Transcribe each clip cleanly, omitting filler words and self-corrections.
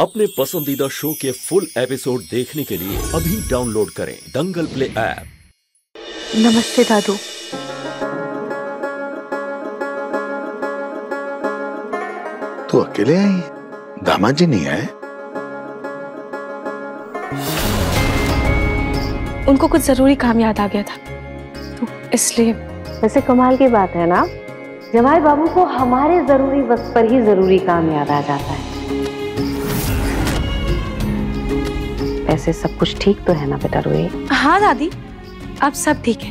अपने पसंदीदा शो के फुल एपिसोड देखने के लिए अभी डाउनलोड करें दंगल प्ले ऐप। नमस्ते दादू। तू अकेले आई? दामाद जी नहीं आए? उनको कुछ जरूरी काम याद आ गया था तो इसलिए। वैसे कमाल की बात है ना, जमाई बाबू को हमारे जरूरी वक्त पर ही जरूरी काम याद आ जाता है। ऐसे सब कुछ ठीक तो है ना बेटा रोए? हाँ दादी, अब सब ठीक है,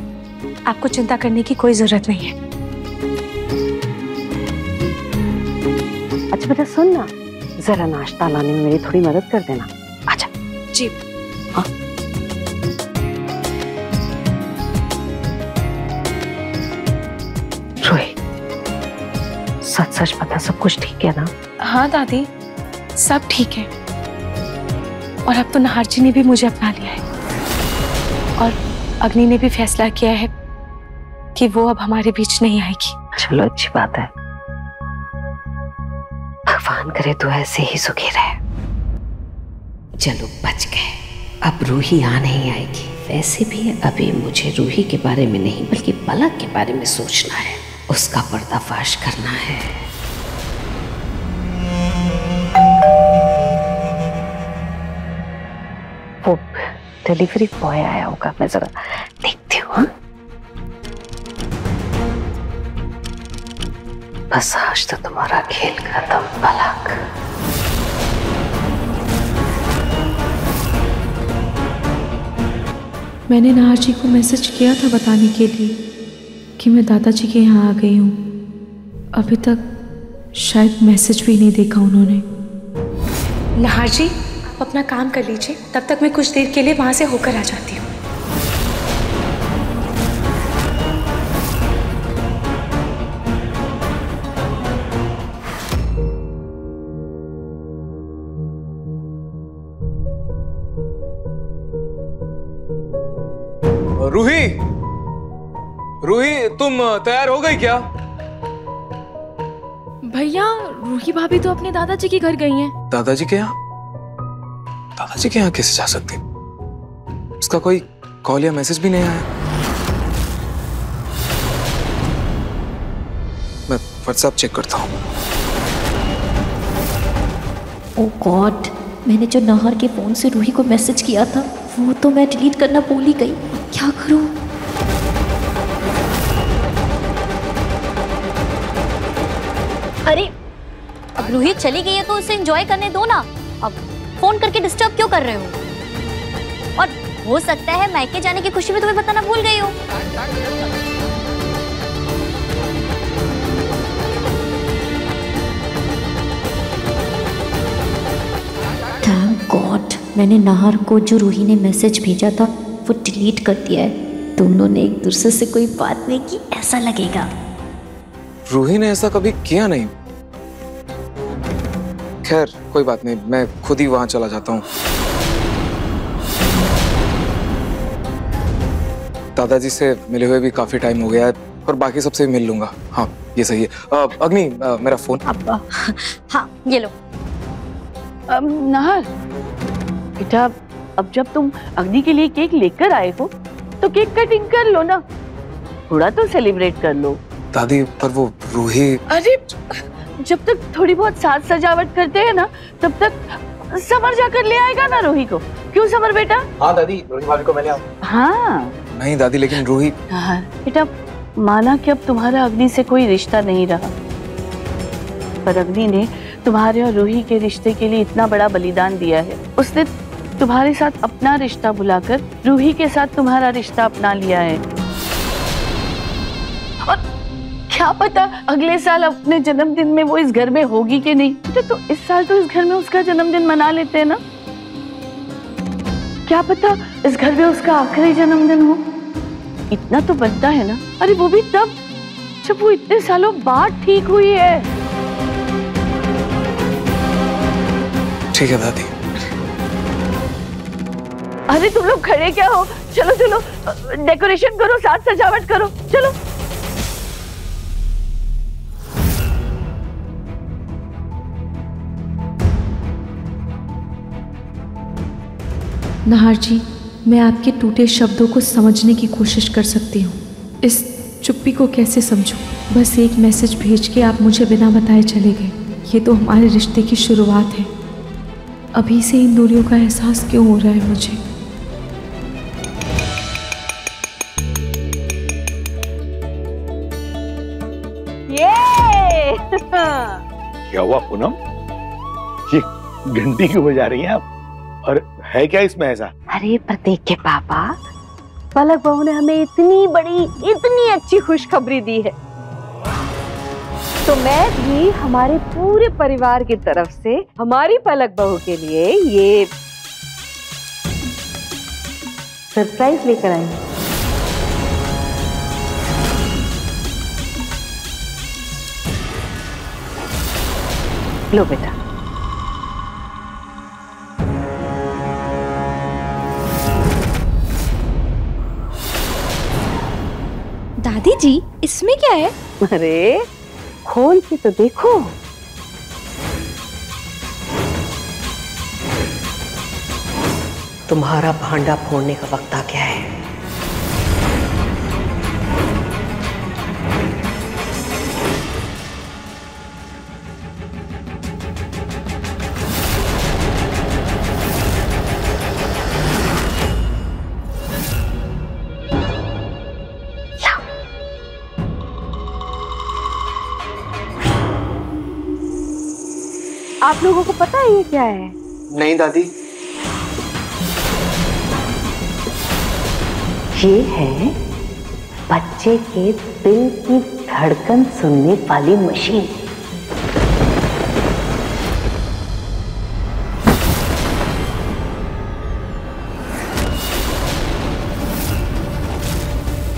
आपको चिंता करने की कोई जरूरत नहीं है। अच्छा बेटा सुन ना, जरा नाश्ता लाने में मेरी थोड़ी मदद कर देना। आजा। जी। हाँ। रोए, सच सच बता, सब कुछ ठीक है ना? हाँ दादी, सब ठीक है। और अब तो नाहर जी ने भी मुझे अपना लिया है और अग्नि ने भी फैसला किया है कि वो अब हमारे बीच नहीं आएगी। चलो अच्छी बात है, भगवान करे तो ऐसे ही सुखी रहे। चलो बच गए, अब रूही आ नहीं आएगी। वैसे भी अभी मुझे रूही के बारे में नहीं बल्कि पलक के बारे में सोचना है, उसका पर्दाफाश करना है। वो डिलीवरी बॉय आया होगा, मैं जरा देखती हूँ। हाँ? बस आज तो तुम्हारा खेल खत्म पलक। मैंने नाहर जी को मैसेज किया था बताने के लिए कि मैं दादाजी के यहाँ आ गई हूँ। अभी तक शायद मैसेज भी नहीं देखा उन्होंने। नाहर जी, आप अपना काम कर लीजिए, तब तक मैं कुछ देर के लिए वहाँ से होकर आ जाती हूँ। रूही, रूही तुम तैयार हो गई क्या? भैया, रूही भाभी तो अपने दादाजी के घर गई हैं। दादाजी के यहाँ? दादाजी के यहाँ कैसे जा सकती? उसका कोई कॉल या मैसेज भी नहीं आया। मैं व्हाट्सएप चेक करता हूँ। ओह गॉड, मैंने जो नाहर के फोन से रूही को मैसेज किया था वो तो मैं डिलीट करना भूल ही गई। क्या करूं? अरे अब रूही चली गई है तो उसे एंजॉय करने दो ना। अब फोन करके डिस्टर्ब क्यों कर रहे हो? और हो सकता है मायके जाने की खुशी में तुम्हें बताना भूल गई हो। थैंक गॉड, मैंने नाहर को जो रूही ने मैसेज भेजा था वो डिलीट कर दिया है। दोनों ने एक दूसरे से कोई बात नहीं की, ऐसा लगेगा। रूही ने ऐसा कभी किया नहीं। खैर कोई बात नहीं, मैं खुद ही वहां चला जाता हूँ। दादाजी से मिले हुए भी काफी टाइम हो गया है और बाकी सबसे मिल लूंगा। हाँ ये सही है। अग्नि, मेरा फोन। हाँ ये लो। नाहर बेटा, अब जब तुम अग्नि के लिए केक लेकर आए हो तो केक कटिंग कर लो ना, थोड़ा तो सेलिब्रेट कर लो। दादी पर वो रूही। अरे जब तक थोड़ी बहुत साज सजावट करते हैं ना तब तक समर जाकर ले आएगा ना रूही को। क्यों समर बेटा? हाँ दादी, रूही भाभी को मैं ले आऊं। हाँ नहीं दादी, लेकिन रूही। बेटा माना कि अब तुम्हारा अग्नि से कोई रिश्ता नहीं रहा, पर अग्नि ने तुम्हारे और रूही के रिश्ते के लिए इतना बड़ा बलिदान दिया है। उसने तुम्हारे साथ अपना रिश्ता भुलाकर रूही के साथ तुम्हारा रिश्ता अपना लिया है। और क्या पता अगले साल अपने जन्मदिन में वो इस घर में होगी कि नहीं। तो इस साल तो इस घर में उसका जन्मदिन मना लेते हैं ना, क्या पता इस घर में उसका आखिरी जन्मदिन हो। इतना तो बनता है ना। अरे वो भी तब जब वो इतने सालों बाद ठीक हुई है। ठीक है दादी। अरे तुम लोग खड़े क्या हो? चलो चलो डेकोरेशन करो, साज सजावट करो, चलो। नाहर जी, मैं आपके टूटे शब्दों को समझने की कोशिश कर सकती हूँ। इस चुप्पी को कैसे समझूं? बस एक मैसेज भेज के आप मुझे बिना बताए चले गए। ये तो हमारे रिश्ते की शुरुआत है। अभी से इन दूरियों का एहसास क्यों हो रहा है मुझे? ये क्या हुआ पूनम? ये घंटी क्यों बजा रही हैं आप? और है क्या इसमें ऐसा? अरे प्रतीक के पापा, पलक बहू ने हमें इतनी बड़ी, इतनी अच्छी खुशखबरी दी है, तो मैं भी हमारे पूरे परिवार की तरफ से हमारी पलक बहू के लिए ये सरप्राइज लेकर आई। लो बेटा। दादी जी, इसमें क्या है? अरे खोल के तो देखो। तुम्हारा भांडा फोड़ने का वक्त आ गया है। आप लोगों को पता है ये क्या है? नहीं दादी। ये है बच्चे के दिल की धड़कन सुनने वाली मशीन।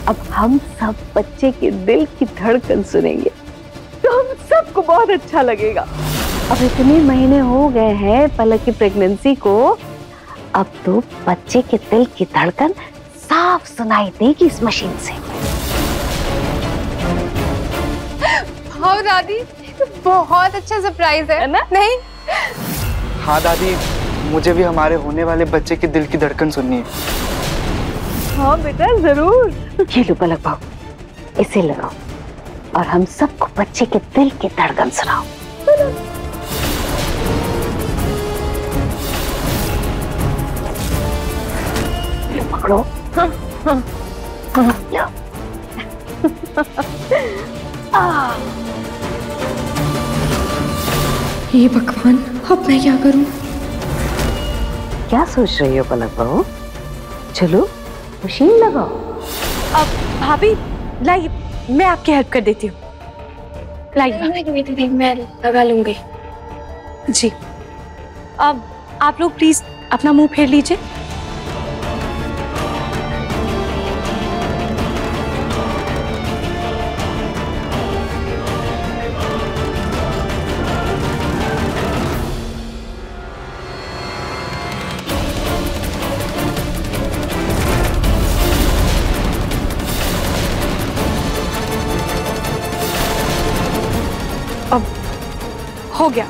अब हम सब बच्चे के दिल की धड़कन सुनेंगे तो हम सबको बहुत अच्छा लगेगा। अब इतने महीने हो गए हैं पलक की प्रेगनेंसी को, अब तो बच्चे के दिल की धड़कन साफ सुनाई देगी इस मशीन से। हाँ दादी, तो बहुत अच्छा सरप्राइज है ना? नहीं? हाँ दादी, मुझे भी हमारे होने वाले बच्चे के दिल की धड़कन सुननी है। हाँ बेटा जरूर। ये लो पलक बहू, इसे लगाओ और हम सबको बच्चे के दिल की धड़कन सुनाओ। पकड़ो। हाँ, हाँ, हाँ, लो। हे भगवान, अब मैं क्या करूं? क्या सोच रही हो पलक बहू? चलो मशीन लगाओ। अब भाभी लाइए, मैं आपकी हेल्प कर देती हूँ। लाइए, मैं लगा लूंगी। जी, अब आप लोग प्लीज अपना मुंह फेर लीजिए। अब हो गया।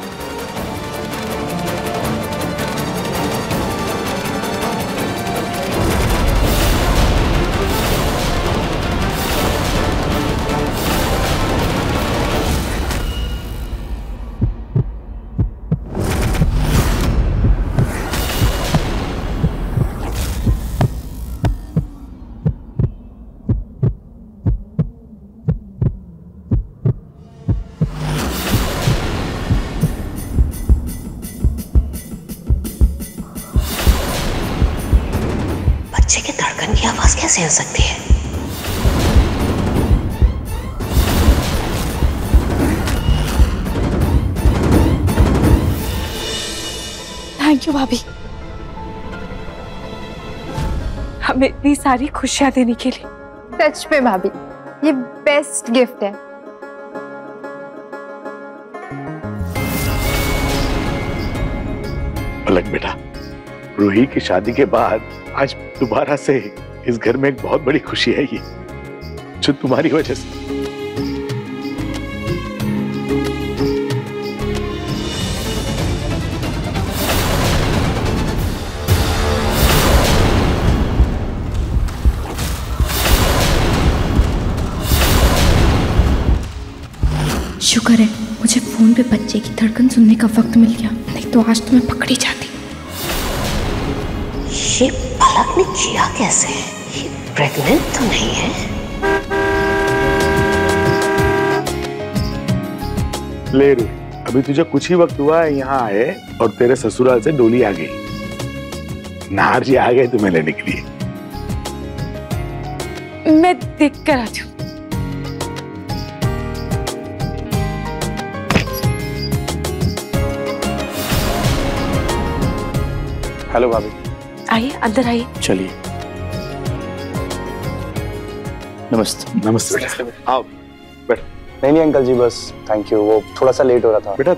बच्चे के धड़कन की आवाज कैसे आ सकती है? थैंक यू भाभी, हमें इतनी सारी खुशियां देने के लिए। सच में भाभी, ये बेस्ट गिफ्ट है। पलक बेटा, रूही की शादी के बाद आज दोबारा से इस घर में एक बहुत बड़ी खुशी है ये, जो तुम्हारी वजह से। शुक्र है मुझे फोन पे बच्चे की धड़कन सुनने का वक्त मिल गया, नहीं तो आज तो मैं पकड़ी जाती। ये पलक ने किया कैसे? ये प्रेग्नेंट तो नहीं है? ले रू, अभी तुझे कुछ ही वक्त हुआ है यहाँ आए और तेरे ससुराल से डोली आ गई। नाहर जी आ गए तुम्हें लेने के लिए। मैं देख कर आती हूँ। हेलो भाभी। आइए अंदर आइए। चलिए। नमस्ते। नमस्ते बेटा, आओ बैठ। नहीं अंकल जी, बस थैंक यू, वो थोड़ा सा लेट हो रहा था। बेटा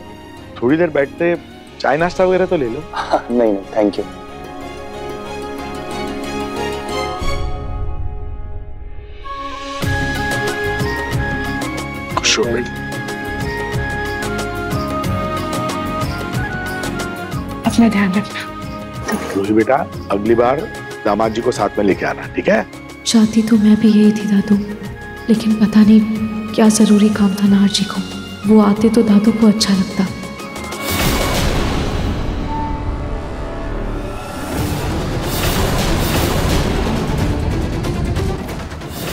थोड़ी देर बैठते चाय नाश्ता वगैरह तो ले लो। नहीं थैंक यू। खुश हो बेटा। अपना ध्यान रखना। रूही बेटा, अगली बार दामाद जी को साथ में लेके आना, ठीक है? चाहती तो मैं भी यही थी दादू, लेकिन पता नहीं क्या जरूरी काम था नाहर जी को। वो आते तो दादू को अच्छा लगता।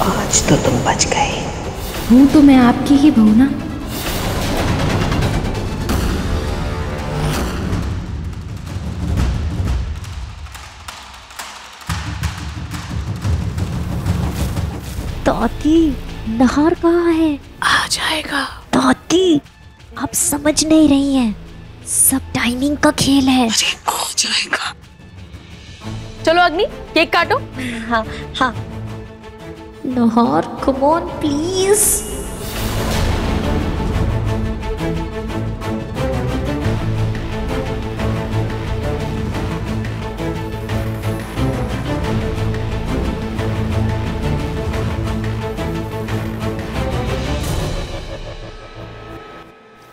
आज तो तुम बच गए। हूँ तो मैं आपकी ही बहू ना। दादी, नाहर कहाँ है? आ जाएगा। दादी, आप समझ नहीं रही हैं, सब टाइमिंग का खेल है। आ जाएगा। चलो अग्नि, केक काटो। हाँ हाँ। Nahar, come on please.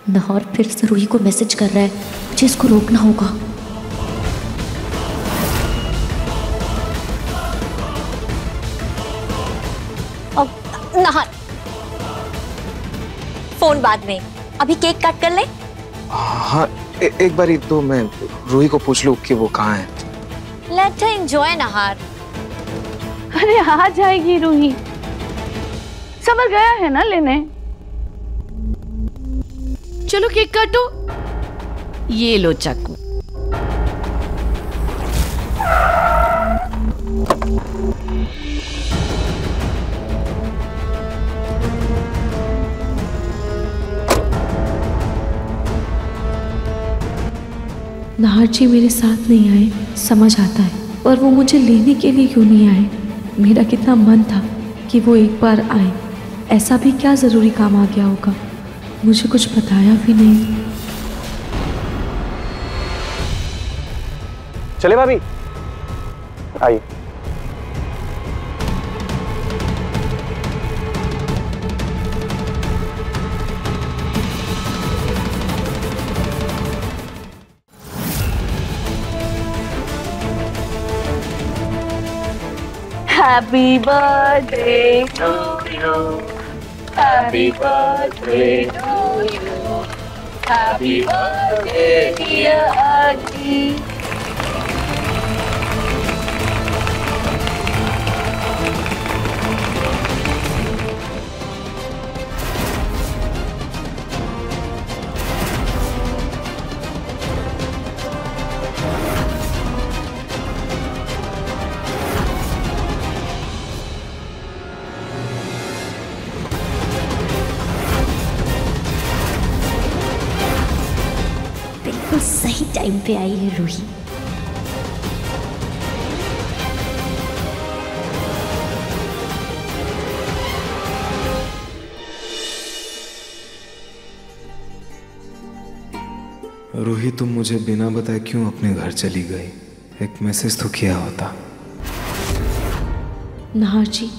Nahar फिर से रूही को मैसेज कर रहा है, मुझे इसको रोकना होगा। अब नाहर, फोन बाद में, अभी केक कट कर ले। हाँ एक बार ही तो मैं रूही को पूछ लूँ कि वो कहाँ है। Let her enjoy Nahar. अरे आ जाएगी रूही, समर गया है ना लेने। चलो केक काटो। ये लो चाकू। नाहर जी मेरे साथ नहीं आए, समझ आता है, पर वो मुझे लेने के लिए क्यों नहीं आए? मेरा कितना मन था कि वो एक बार आए। ऐसा भी क्या जरूरी काम आ गया होगा? मुझे कुछ बताया भी नहीं। चले भाभी, आइए। Happy birthday to you. Happy birthday to you. Happy birthday dear auntie. बिल्कुल सही टाइम पे आई है रूही। रूही, तुम मुझे बिना बताए क्यों अपने घर चली गई? एक मैसेज तो किया होता। नाहर जी,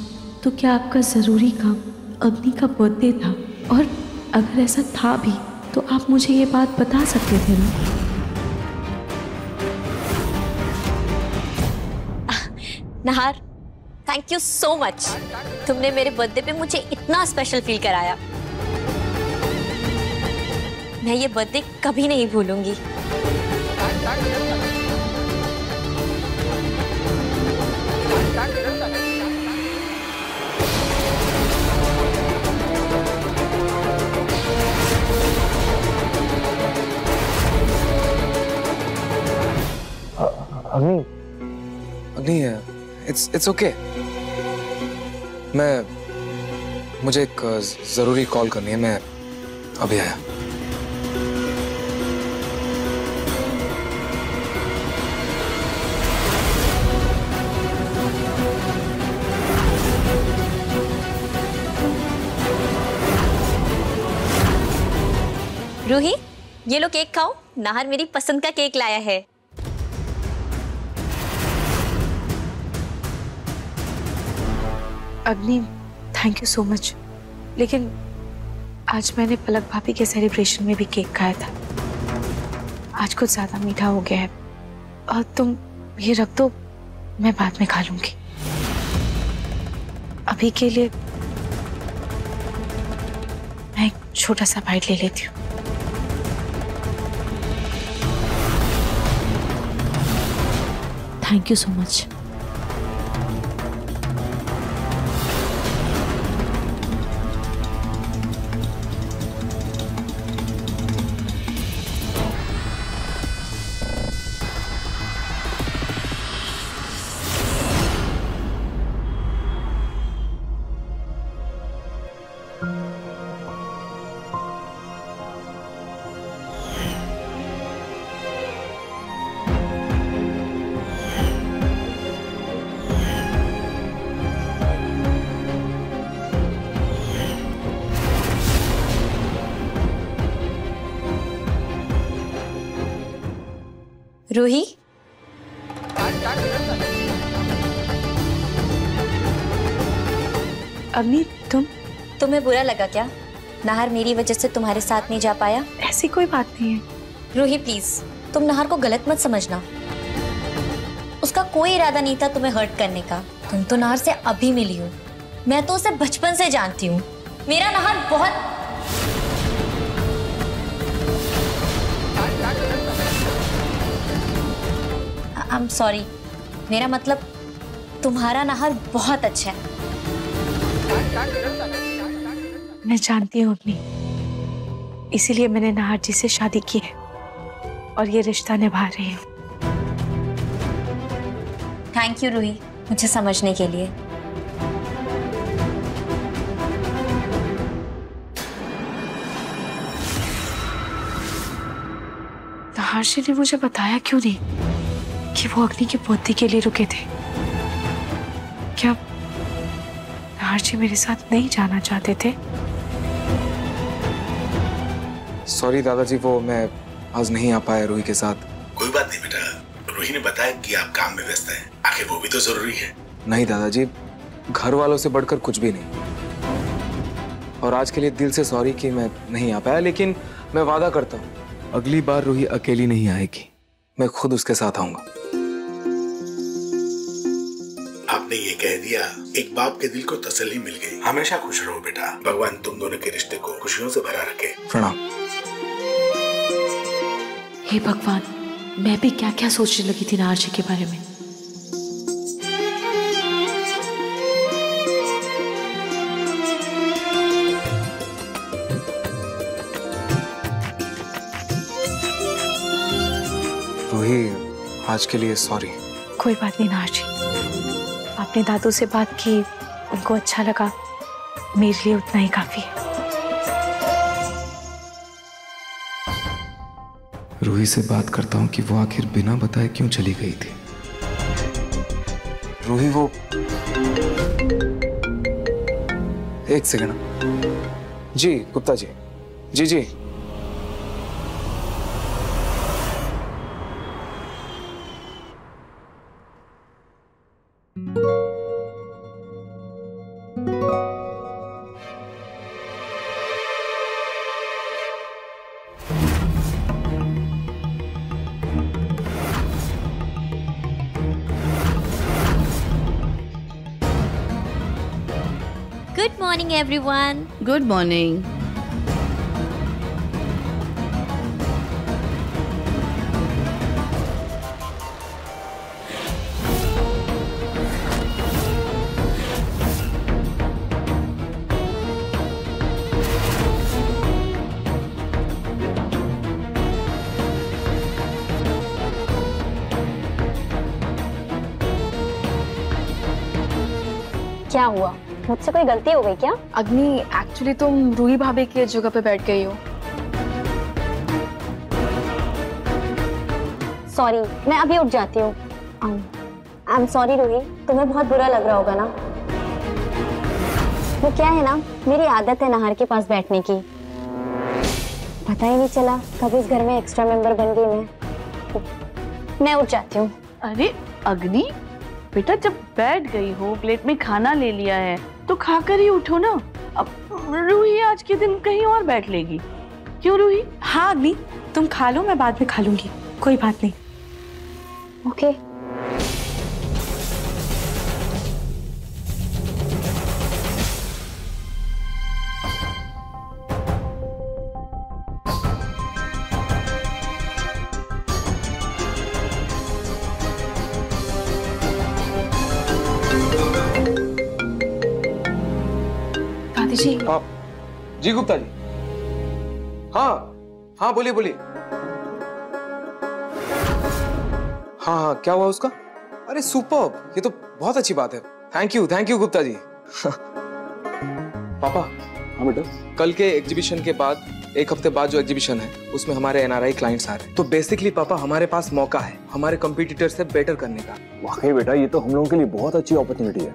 तो क्या आपका ज़रूरी काम अग्नि का बर्थडे था? और अगर ऐसा था भी तो आप मुझे ये बात बता सकते थे ना? Nahar, thank you so much. तुमने मेरे बर्थडे पे मुझे इतना स्पेशल फील कराया। मैं ये बर्थडे कभी नहीं भूलूंगी। अग्नि, इट्स ओके। मुझे एक जरूरी कॉल करनी है, मैं अभी आया। रूही, ये लो केक खाओ। नाहर मेरी पसंद का केक लाया है। अग्नि, थैंक यू सो मच, लेकिन आज मैंने पलक भाभी के सेलिब्रेशन में भी केक खाया था। आज कुछ ज्यादा मीठा हो गया है और तुम ये रख दो, मैं बाद में खा लूंगी। अभी के लिए मैं एक छोटा सा बाइट ले लेती हूँ। Thank you so much. Ruhi, Agni, तुम्हें बुरा लगा क्या? नाहर मेरी वजह से तुम्हारे साथ नहीं जा पाया? ऐसी कोई बात नहीं है। रूही प्लीज, तुम नाहर को गलत मत समझना। उसका कोई इरादा नहीं था तुम्हें हर्ट करने का। तुम तो नाहर से अभी मिली हो, मैं तो उसे बचपन से जानती हूँ। मेरा नाहर बहुत आई एम सॉरी, मेरा मतलब तुम्हारा नाहर बहुत अच्छा है। मैं जानती हूँ अग्नि, इसीलिए मैंने नाहर जी से शादी की है और ये रिश्ता निभा रही हूँ। थैंक यू रूही, मुझे समझने के लिए। नाहर जी ने मुझे बताया क्यों नहीं कि वो अग्नि की बर्थडे के लिए रुके थे? क्या नाहर जी मेरे साथ नहीं जाना चाहते थे? सॉरी दादाजी, वो मैं आज नहीं आ पाया रूही के साथ। कोई बात नहीं बेटा, रूही ने बताया कि आप काम में व्यस्त हैं, आखिर वो भी तो जरूरी है। नहीं दादाजी, घर वालों से बढ़कर कुछ भी नहीं। और आज के लिए दिल से सॉरी कि मैं नहीं आ पाया, लेकिन मैं वादा करता हूँ अगली बार रूही अकेली नहीं आएगी, मैं खुद उसके साथ आऊंगा। आपने ये कह दिया, एक बाप के दिल को तसल्ली मिल गई। हमेशा खुश रहो बेटा, भगवान तुम दोनों के रिश्ते को खुशियों से भरा रखे। प्रणाम। हे भगवान, मैं भी क्या क्या सोचने लगी थी नाहर जी के बारे में। रूही, आज के लिए सॉरी। कोई बात नहीं नाहर जी, आपने दादू से बात की, उनको अच्छा लगा, मेरे लिए उतना ही काफी है। रूही से बात करता हूँ कि वो आखिर बिना बताए क्यों चली गई थी। रूही, वो एक सेकंड। जी गुप्ता जी, जी जी। Good morning everyone. Good morning. क्या हुआ? मुझसे कोई गलती हो गई क्या? अग्नि, एक्चुअली तुम रूही भाभी की जगह पे बैठ गई हो। सॉरी, मैं अभी उठ जाती हूँ। आई एम सॉरी रूही, तुम्हें बहुत बुरा लग रहा होगा ना। वो क्या है ना, मेरी आदत है नहर के पास बैठने की। पता ही नहीं चला कब इस घर में एक्स्ट्रा मेंबर बन गई मैं उठ जाती हूँ। अरे अग्नि बेटा, जब बैठ गई हो, प्लेट में खाना ले लिया है तो खाकर ही उठो ना। अब रूही आज के दिन कहीं और बैठ लेगी, क्यों रूही? हाँ अग्नि, तुम खा लो, मैं बाद में खा लूंगी, कोई बात नहीं। ओके। जी। जी गुप्ता जी। हाँ हाँ, बोलिए बोलिए। हाँ हाँ, क्या हुआ उसका? अरे सुपर्ब, ये तो बहुत अच्छी बात है। Thank you Gupta ji. पापा। हाँ बेटा। कल के एग्जीबिशन के बाद, एक हफ्ते बाद जो एग्जीबिशन है उसमें हमारे एनआरआई क्लाइंट्स आ रहे हैं। तो बेसिकली पापा, हमारे पास मौका है हमारे कंपटीटर से बेटर करने का। वाकई बेटा, ये तो हम लोगों के लिए बहुत अच्छी अपॉर्चुनिटी है।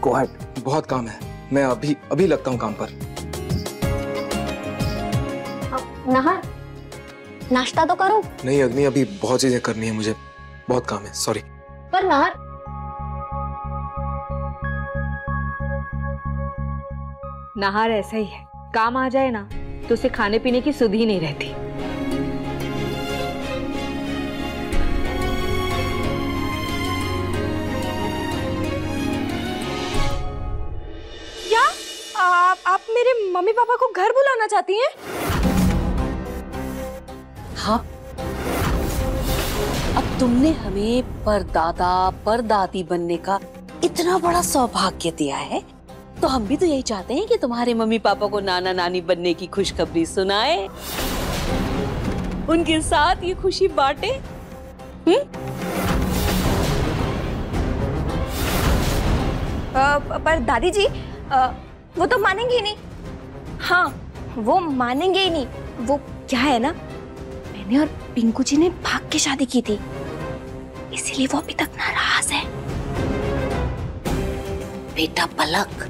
Go ahead. बहुत काम है, मैं अभी लगता हूँ काम पर। नहर, नाश्ता तो करो। नहीं अग्नि, अभी बहुत चीजें करनी है मुझे, बहुत काम है, सॉरी। पर नहर, नहर ऐसा ही है, काम आ जाए ना तो उसे खाने पीने की सुध ही नहीं रहती। क्या आप मेरे मम्मी पापा को घर बुलाना चाहती हैं? हाँ, अब तुमने हमें परदादा परदादी बनने का इतना बड़ा सौभाग्य दिया है, तो हम भी तो यही चाहते हैं कि तुम्हारे मम्मी पापा को नाना नानी बनने की खुशखबरी सुनाए, उनके साथ ये खुशी बांटे। पर दादी जी, वो तो मानेंगे ही नहीं। हाँ, वो मानेंगे ही नहीं। वो क्या है ना, मैंने और पिंकू जी ने भाग के शादी की थी, इसीलिए वो अभी तक नाराज है। बेटा पलक,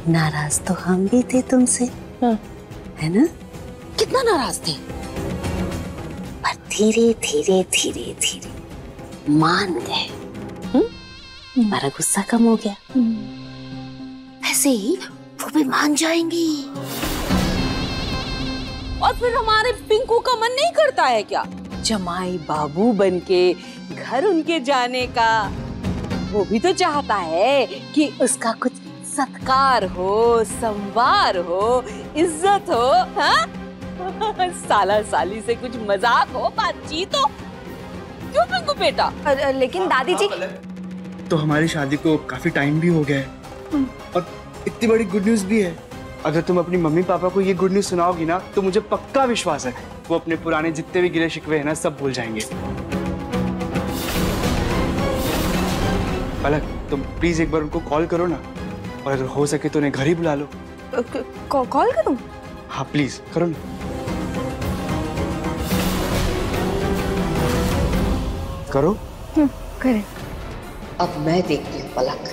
नाराज तो हम भी थे तुमसे, है ना? कितना नाराज थे, पर धीरे धीरे धीरे धीरे मान गए। हमारा गुस्सा कम हो गया। ऐसे ही वो भी मान जाएंगी। और फिर हमारे पिंकू का मन नहीं करता है क्या जमाई बाबू बनके घर उनके जाने का? वो भी तो चाहता है कि उसका कुछ सत्कार हो, संवार हो, इज्जत हो। हाँ? साला साली से कुछ मजाक हो, बातचीत हो, क्यों पिंकू बेटा? लेकिन दादी जी, तो हमारी शादी को काफी टाइम भी हो गया है और इतनी बड़ी गुड न्यूज भी है। अगर तुम अपनी मम्मी पापा को ये गुड न्यूज सुनाओगी ना, तो मुझे पक्का विश्वास है वो अपने पुराने जितने भी गिले शिकवे हैं ना, सब भूल जाएंगे। पलक, तुम प्लीज एक बार उनको कॉल करो ना, और अगर हो सके तो उन्हें घर ही बुला लो। कॉल करूं? हाँ प्लीज करो ना। करो। करें। अब मैं देखती हूँ पलक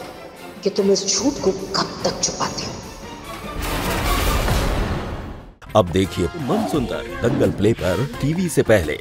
कि तुम इस झूठ को कब तक छुपाती हो। अब देखिए मन सुंदर दंगल प्ले पर टीवी से पहले।